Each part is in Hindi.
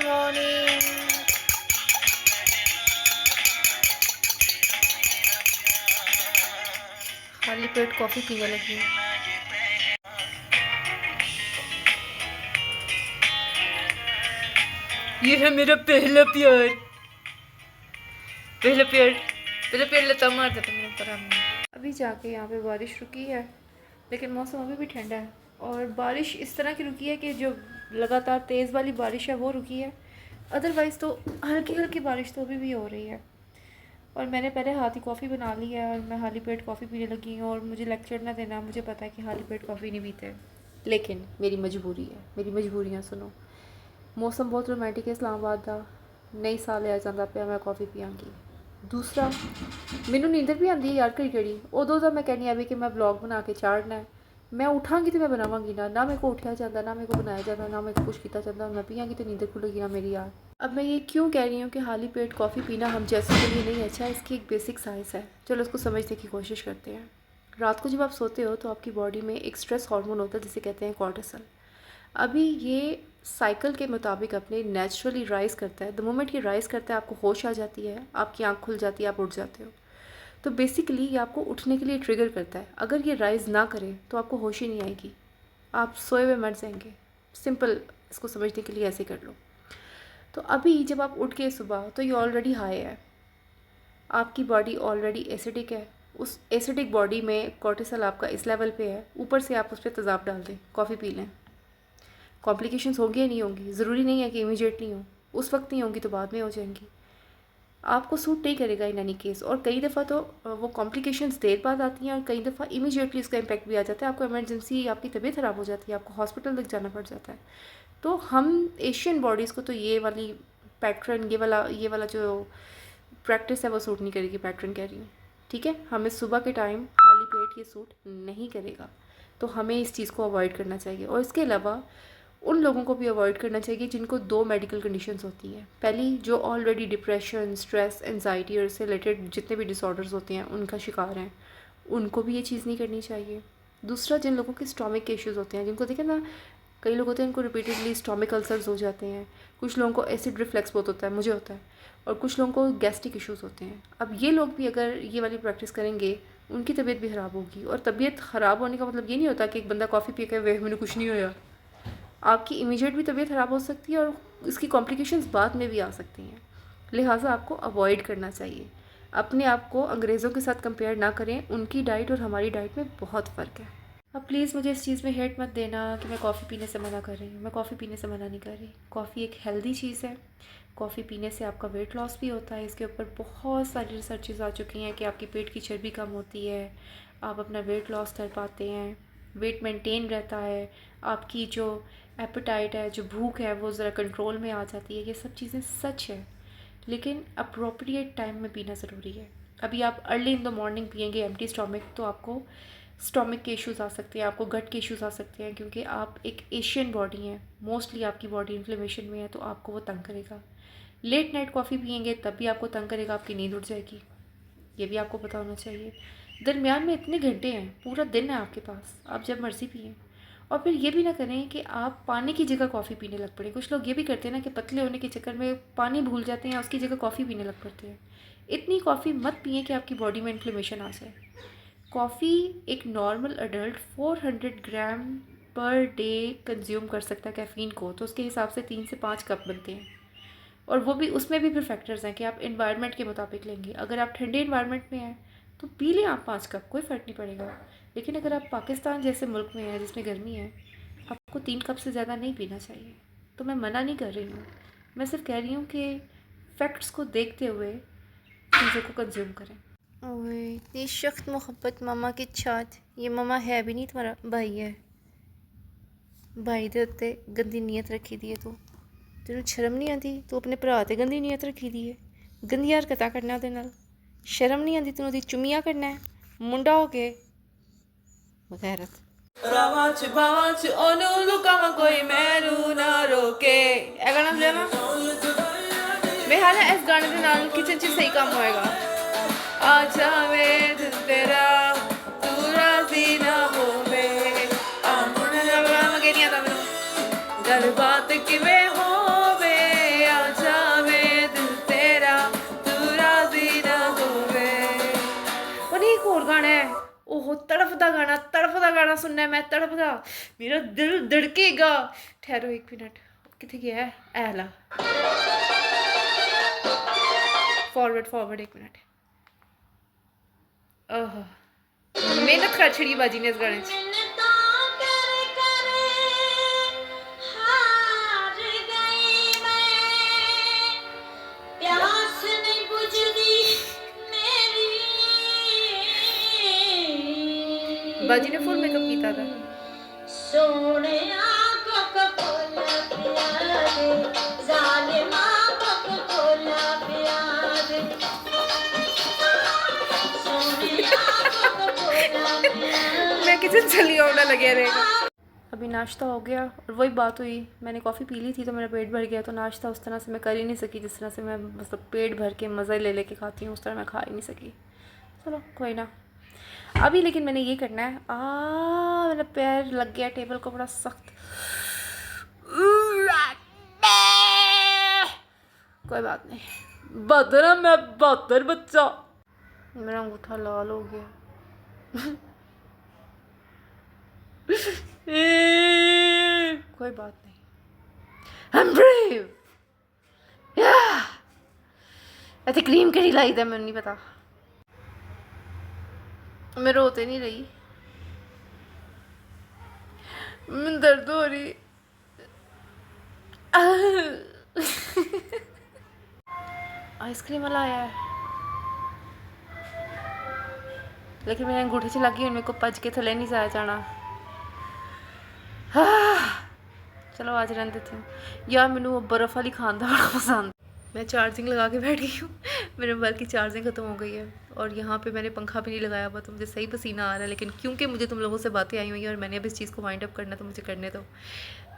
मॉर्निंग। खाली पेट कॉफ़ी पीने लगी हूँ। ये है मेरा पहला प्यार। पहला प्यार, पहला प्यार लता मार देता मेरे ऊपर। अभी जाके यहाँ पे बारिश रुकी है, लेकिन मौसम अभी भी ठंडा है। और बारिश इस तरह की रुकी है कि जो लगातार तेज़ वाली बारिश है वो रुकी है, अदरवाइज़ तो हल्की हल्की बारिश तो अभी भी हो रही है। और मैंने पहले हाथ ही कॉफ़ी बना ली है और मैं खाली पेट कॉफ़ी पीने लगी हूँ। और मुझे लेक्चर ना देना, मुझे पता है कि खाली पेट कॉफ़ी नहीं पीते, लेकिन मेरी मजबूरी है। मेरी मजबूरियाँ सुनो। मौसम बहुत रोमांटिक है इस्लामाबाद का, नई साल आ जाता पे मैं कॉफ़ी पियांगी। दूसरा, मैनू नींदर भी आती है यार कड़ी कड़ी, उदों तो मैं कहनी है भी कि मैं ब्लॉग बना के चाड़ना है। मैं उठांगी तो मैं बनावांगी ना मेरे को उठाया जाता, ना मेरे को बनाया जाता, ना मेरे को कुछ किया जाता। मैं पियांगी तो नींदर खुलेगी ना मेरी यार। अब मैं ये क्यों कह रही हूँ कि खाली पेट कॉफ़ी पीना हम जैसों के लिए नहीं अच्छा है, इसकी एक बेसिक साइंस है। चलो उसको समझने की कोशिश करते हैं। रात को जब आप सोते हो तो आपकी बॉडी में एक स्ट्रेस हार्मोन होता है जिसे कहते हैं कॉर्टिसोल। अभी ये साइकिल के मुताबिक अपने नेचुरली राइज़ करता है। द मोमेंट ये राइज़ करता है आपको होश आ जाती है, आपकी आँख खुल जाती है, आप उठ जाते हो। तो बेसिकली ये आपको उठने के लिए ट्रिगर करता है। अगर ये राइज़ ना करे तो आपको होश ही नहीं आएगी, आप सोए हुए मर जाएंगे। सिंपल, इसको समझने के लिए ऐसे कर लो। तो अभी जब आप उठ के सुबह, तो ये ऑलरेडी हाई है, आपकी बॉडी ऑलरेडी एसिडिक है। उस एसिडिक बॉडी में कॉर्टिसोल आपका इस लेवल पे है, ऊपर से आप उस पर तेज़ाब डाल दें, कॉफ़ी पी लें। कॉम्प्लिकेशंस होंगी या नहीं होंगी, ज़रूरी नहीं है कि इमीडिएटली हो, उस वक्त नहीं होंगी तो बाद में हो जाएंगी। आपको सूट नहीं करेगा इन एनी केस। और कई दफ़ा तो वो कॉम्प्लिकेशंस देर बाद आती हैं और कई दफ़ा इमीडिएटली इसका इम्पैक्ट भी आ जाता है। आपको इमरजेंसी, आपकी तबीयत ख़राब हो जाती है, आपको हॉस्पिटल तक जाना पड़ जाता है। तो हम एशियन बॉडीज़ को तो ये वाली पैटर्न, ये वाला जो प्रैक्टिस है वो सूट नहीं करेगी। पैटर्न कह रही हूँ, ठीक है। हमें सुबह के टाइम खाली पेट ये सूट नहीं करेगा, तो हमें इस चीज़ को अवॉइड करना चाहिए। और इसके अलावा उन लोगों को भी अवॉइड करना चाहिए जिनको 2 मेडिकल कंडीशंस होती हैं। पहली, जो ऑलरेडी डिप्रेशन, स्ट्रेस, एंजाइटी और इससे रिलेटेड जितने भी डिसऑर्डर्स होते हैं उनका शिकार हैं, उनको भी ये चीज़ नहीं करनी चाहिए। दूसरा, जिन लोगों के स्टोमिक के इश्यूज़ होते हैं, जिनको देखें ना, कई लोग होते हैं इनको रिपीटेडली स्टोमिक अल्सर्स हो जाते हैं, कुछ लोगों को एसिड रिफ्लेक्स बहुत होता है, मुझे होता है, और कुछ लोगों को गैस्ट्रिक इश्यूज़ होते हैं। अब ये लोग भी अगर ये वाली प्रैक्टिस करेंगे, उनकी तबीयत भी ख़राब होगी। और तबीयत ख़राब होने का मतलब ये नहीं होता कि एक बंदा कॉफ़ी पी के वे मैंने कुछ नहीं होया। आपकी इमीडिएट भी तबीयत ख़राब हो सकती है और इसकी कॉम्प्लिकेशंस बाद में भी आ सकती हैं। लिहाजा आपको अवॉइड करना चाहिए। अपने आप को अंग्रेज़ों के साथ कंपेयर ना करें, उनकी डाइट और हमारी डाइट में बहुत फ़र्क है। अब प्लीज़ मुझे इस चीज़ में हेट मत देना कि मैं कॉफ़ी पीने से मना कर रही हूँ। मैं कॉफ़ी पीने से मना नहीं कर रही। कॉफ़ी एक हेल्दी चीज़ है। कॉफ़ी पीने से आपका वेट लॉस भी होता है। इसके ऊपर बहुत सारी रिसर्चेज़ आ चुकी हैं कि आपकी पेट की चर्बी कम होती है, आप अपना वेट लॉस कर पाते हैं, वेट मेंटेन रहता है, आपकी जो एपेटाइट है, जो भूख है, वो ज़रा कंट्रोल में आ जाती है। ये सब चीज़ें सच है, लेकिन अप्रोप्रिएट टाइम में पीना ज़रूरी है। अभी आप अर्ली इन द मॉर्निंग पियेंगे एम्प्टी स्टोमक, तो आपको स्टोमक के इश्यूज़ आ सकते हैं, आपको गट के इश्यूज़ आ सकते हैं, क्योंकि आप एक एशियन बॉडी हैं। मोस्टली आपकी बॉडी इन्फ्लेमेशन में है, तो आपको वो तंग करेगा। लेट नाइट कॉफ़ी पियेंगे तब भी आपको तंग करेगा, आपकी नींद उड़ जाएगी। ये भी आपको पता होना चाहिए। दरमियान में इतने घंटे हैं, पूरा दिन है आपके पास, आप जब मर्ज़ी पिएँ। और फिर ये भी ना करें कि आप पानी की जगह कॉफ़ी पीने लग पड़े। कुछ लोग ये भी करते हैं ना कि पतले होने के चक्कर में पानी भूल जाते हैं, उसकी जगह कॉफ़ी पीने लग पड़ते हैं। इतनी कॉफ़ी मत पिए कि आपकी बॉडी में इन्फ्लेमेशन आ जाए। कॉफ़ी एक नॉर्मल अडल्ट 400 ग्राम पर डे कंज्यूम कर सकता है कैफ़ीन को, तो उसके हिसाब से 3 से 5 कप बनते हैं। और वो भी, उसमें भी फिर फैक्टर्स हैं कि आप इन्वायरमेंट के मुताबिक लेंगे। अगर आप ठंडे इन्वायरमेंट में हैं तो पी लें आप 5 कप, कोई फ़र्क नहीं पड़ेगा। लेकिन अगर आप पाकिस्तान जैसे मुल्क में हैं जिसमें गर्मी है, आपको 3 कप से ज़्यादा नहीं पीना चाहिए। तो मैं मना नहीं कर रही हूँ, मैं सिर्फ कह रही हूँ कि फैक्ट्स को देखते हुए चीज़ों को कंज्यूम करें। ओए इतनी सख्त मोहब्बत मामा के साथ। ये मामा है भी नहीं, तुम्हारा भाई है। भाई दे उत्ते गंदी नीयत रखी दी है तू। तेनू शर्म नहीं आती? तू अपने भरा ते गंदी नीयत रखी दी है, गंदी हरकतां करना ਉਹਦੇ ਨਾਲ। शर्म नहीं आती तेनू? दी चुमियां करना है मुंडा हो के बगैरत। रावां च बावां च ओनू लुकावां कोई मैनू ना रोके। ਇਹ गाना बजा ना, मेरे ख्याल है इस गाने के नाल किचन च सही काम होएगा। आ जावे दिल तेरा तू राजी ना होवे, आ मुंडा मगे नहीं आता मैनू। गल बात किवें होवे सुनना है, मैं तड़पदा, मेरा दिल धड़केगा। ठहरो 1 मिनट, कितने गया है ऐला, फॉरवर्ड 1 मिनट। ओह मेहनत कर छड़ी बाजी ने इस गाने च। बाजी ने फुल मेकअप किया था। सोने मैं किचन चली होने लगे रहेगा। अभी नाश्ता हो गया और वही बात हुई, मैंने कॉफ़ी पी ली थी तो मेरा पेट भर गया, तो नाश्ता उस तरह से मैं कर ही नहीं सकी जिस तरह से मैं मतलब पेट भर के मज़े ले लेके खाती हूँ, उस तरह मैं खा ही नहीं सकी। चलो कोई ना। अभी लेकिन मैंने ये करना है, मेरा पैर लग गया टेबल को बड़ा सख्त। कोई बात नहीं, बदरा मैं बदर बच्चा। मेरा अंगूठा लाल हो गया। कोई बात नहीं, I'm brave। ऐसे क्रीम कड़ी लाई था, मैंने नहीं पता, मैं रोते नहीं रही, मैं दर्द हो रही। आइसक्रीम वाला आया है, लेकिन मेरे अंगूठे से लगी, मेरे को पच के थले नहीं जाया जाना। चलो आज रहने देती हूँ यार, मैंने वो बर्फ़ वाली खाना बड़ा पसंद। मैं चार्जिंग लगा के बैठ गई हूँ, मेरे मोबाइल की चार्जिंग ख़त्म हो गई है और यहाँ पे मैंने पंखा भी नहीं लगाया हुआ, तो मुझे सही पसीना आ रहा है। लेकिन क्योंकि मुझे तुम लोगों से बातें आई हुई हैं और मैंने अब इस चीज़ को वाइंड अप करना, तो मुझे करने दो।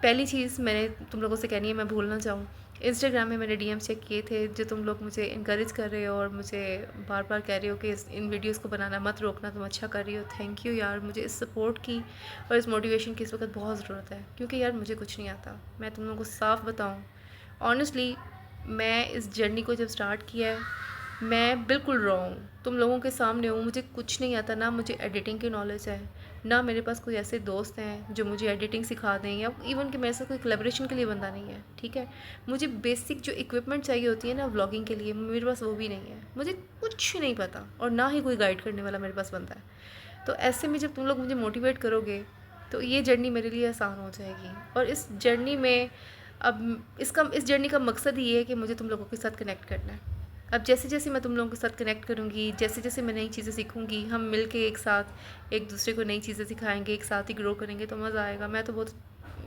पहली चीज़ मैंने तुम लोगों से कहनी है, मैं भूल ना जाऊँ, इंस्टाग्राम में मैंने डीएम चेक किए थे, जो तुम लोग मुझे इनकरेज कर रहे हो और मुझे बार बार कह रहे हो कि इन वीडियोस को बनाना मत रोकना, तुम अच्छा कर रही हो, थैंक यू यार। मुझे इस सपोर्ट की और इस मोटिवेशन की इस वक्त बहुत ज़रूरत है, क्योंकि यार मुझे कुछ नहीं आता। मैं तुम लोगों को साफ बताऊँ, ऑनेस्टली मैं इस जर्नी को जब स्टार्ट किया है, मैं बिल्कुल रॉ हूँ, तुम लोगों के सामने हूँ, मुझे कुछ नहीं आता, ना मुझे एडिटिंग की नॉलेज है, ना मेरे पास कोई ऐसे दोस्त हैं जो मुझे एडिटिंग सिखा दें, या इवन कि मेरे साथ कोई कोलैबोरेशन के लिए बंदा नहीं है, ठीक है। मुझे बेसिक जो इक्विपमेंट चाहिए होती है ना व्लॉगिंग के लिए, मेरे पास वो भी नहीं है, मुझे कुछ नहीं पता, और ना ही कोई गाइड करने वाला मेरे पास बंदा है। तो ऐसे में जब तुम लोग मुझे मोटिवेट करोगे तो ये जर्नी मेरे लिए आसान हो जाएगी। और इस जर्नी में अब इस जर्नी का मकसद ये है कि मुझे तुम लोगों के साथ कनेक्ट करना है। अब जैसे जैसे मैं तुम लोगों के साथ कनेक्ट करूँगी, जैसे जैसे मैं नई चीज़ें सीखूँगी, हम मिल के एक साथ एक दूसरे को नई चीज़ें सिखाएंगे, एक साथ ही ग्रो करेंगे, तो मज़ा आएगा। मैं तो बहुत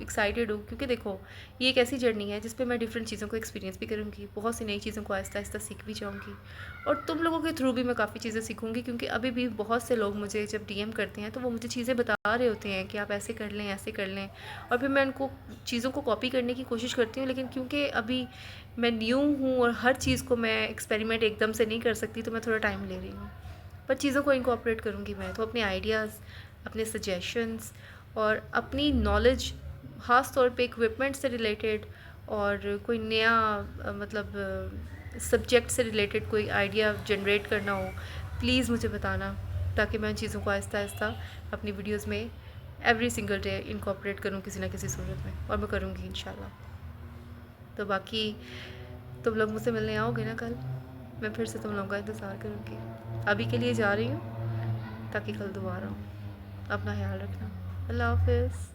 एक्साइटेड हूँ, क्योंकि देखो ये एक ऐसी जर्नी है जिस पे मैं डिफरेंट चीज़ों को एक्सपीरियंस भी करूँगी, बहुत सी नई चीज़ों को आहिस्ता आहिस्ता सीख भी जाऊँगी, और तुम लोगों के थ्रू भी मैं काफ़ी चीज़ें सीखूँगी। क्योंकि अभी भी बहुत से लोग मुझे जब डीएम करते हैं तो वो मुझे चीज़ें बता रहे होते हैं कि आप ऐसे कर लें, ऐसे कर लें, और फिर मैं उनको चीज़ों को कॉपी करने की कोशिश करती हूँ। लेकिन क्योंकि अभी मैं न्यू हूँ और हर चीज़ को मैं एक्सपेरिमेंट एकदम से नहीं कर सकती, तो मैं थोड़ा टाइम ले रही हूँ, पर चीज़ों को इनकॉर्पोरेट करूँगी मैं। तो अपने आइडियाज़, अपने सजेशंस और अपनी नॉलेज, ख़ास तौर पे इक्विपमेंट से रिलेटेड, और कोई नया मतलब सब्जेक्ट से रिलेटेड कोई आइडिया जनरेट करना हो, प्लीज़ मुझे बताना, ताकि मैं उन चीज़ों को आहिस्ता आहिस्ता अपनी वीडियोस में एवरी सिंगल डे इनकॉर्पोरेट करूँ किसी ना किसी सूरत में, और मैं करूँगी इंशाल्लाह। तो बाकी तुम लोग मुझसे मिलने आओगे ना कल, मैं फिर से तुम लोगों का इंतज़ार करूँगी। अभी के लिए जा रही हूँ, ताकि कल दोबारा आऊँ। अपना ख्याल रखना। अल्लाह हाफ़िज़।